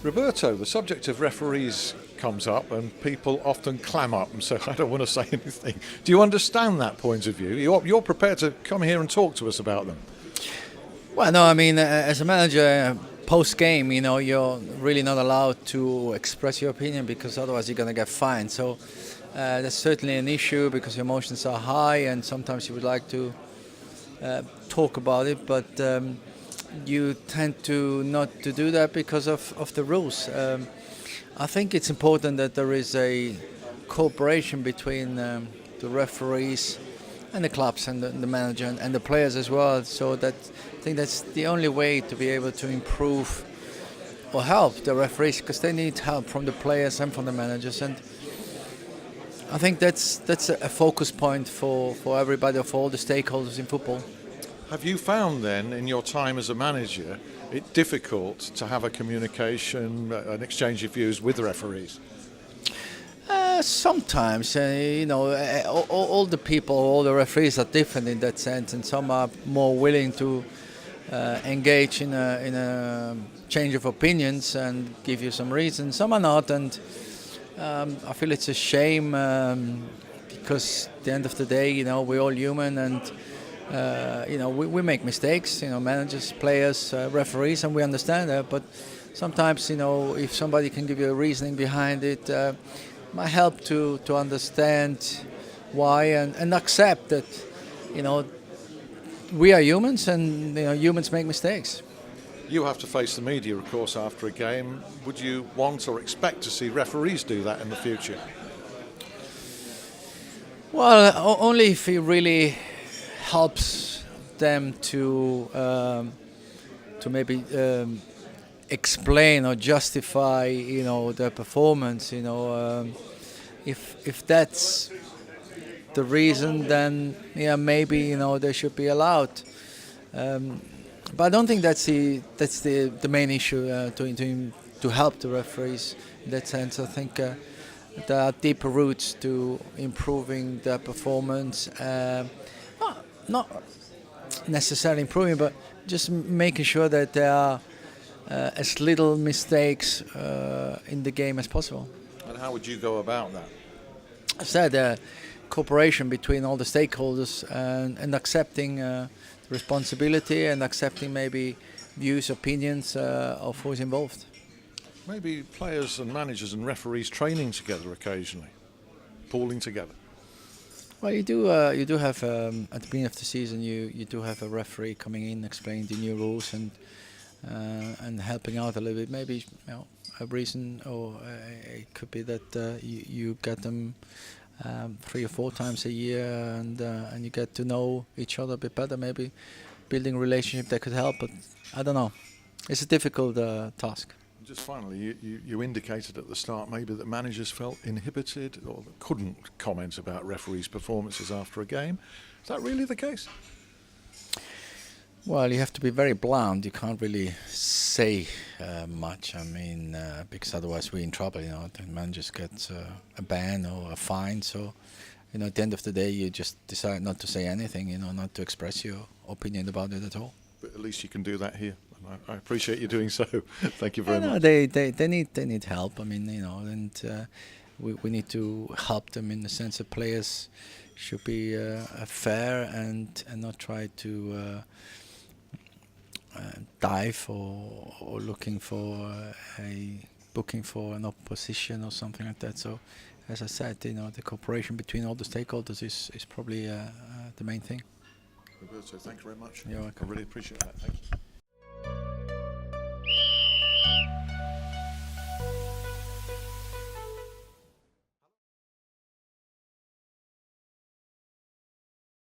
Roberto, the subject of referees comes up and people often clam up and say, I don't want to say anything. Do you understand that point of view? You're prepared to come here and talk to us about them? Well, no, I mean, as a manager, post-game, you're really not allowed to express your opinion because otherwise you're going to get fined. So that's certainly an issue because your emotions are high and sometimes you would like to talk about it, but you tend to not to do that because of the rules. I think it's important that there is a cooperation between the referees and the clubs and the manager and the players as well. So that I think that's the only way to be able to improve or help the referees because they need help from the players and from the managers. And I think that's a focus point for everybody, for all the stakeholders in football. Have you found then, in your time as a manager, it difficult to have a communication, an exchange of views with referees? Sometimes, all the people, all the referees are different in that sense, and some are more willing to engage in a change of opinions and give you some reasons. Some are not, and I feel it's a shame because at the end of the day, we're all human and. We make mistakes, managers, players, referees, and we understand that. But sometimes, if somebody can give you a reasoning behind it, might help to understand why and accept that, we are humans and humans make mistakes. You have to face the media, of course, after a game. Would you want or expect to see referees do that in the future? Well, only if it really helps them to maybe explain or justify their performance. If that's the reason, then maybe they should be allowed. But I don't think that's the main issue to help the referees in that sense. I think there are deeper roots to improving their performance. Not necessarily improving, but just making sure that there are as little mistakes in the game as possible. And how would you go about that? I said cooperation between all the stakeholders and accepting responsibility and accepting maybe views, opinions of who's involved. Maybe players and managers and referees training together occasionally, pooling together. Well, you do have at the beginning of the season. You do have a referee coming in, explaining the new rules and helping out a little bit. Maybe a reason, or it could be that you get them 3 or 4 times a year, and you get to know each other a bit better. Maybe building a relationship that could help. But I don't know. It's a difficult task. Just finally, you indicated at the start maybe that managers felt inhibited or couldn't comment about referees' performances after a game. Is that really the case? Well, you have to be very blunt. You can't really say much. I mean, because otherwise we're in trouble. The managers get a ban or a fine. So, at the end of the day, you just decide not to say anything. Not to express your opinion about it at all. But at least you can do that here. I appreciate you doing so. Thank you very much. They need help. I mean, and we need to help them in the sense that players should be fair and not try to dive or looking for a booking for an opposition or something like that. So, as I said, the cooperation between all the stakeholders is probably the main thing. Roberto, thank you very much. You're welcome. I really appreciate that. Thank you.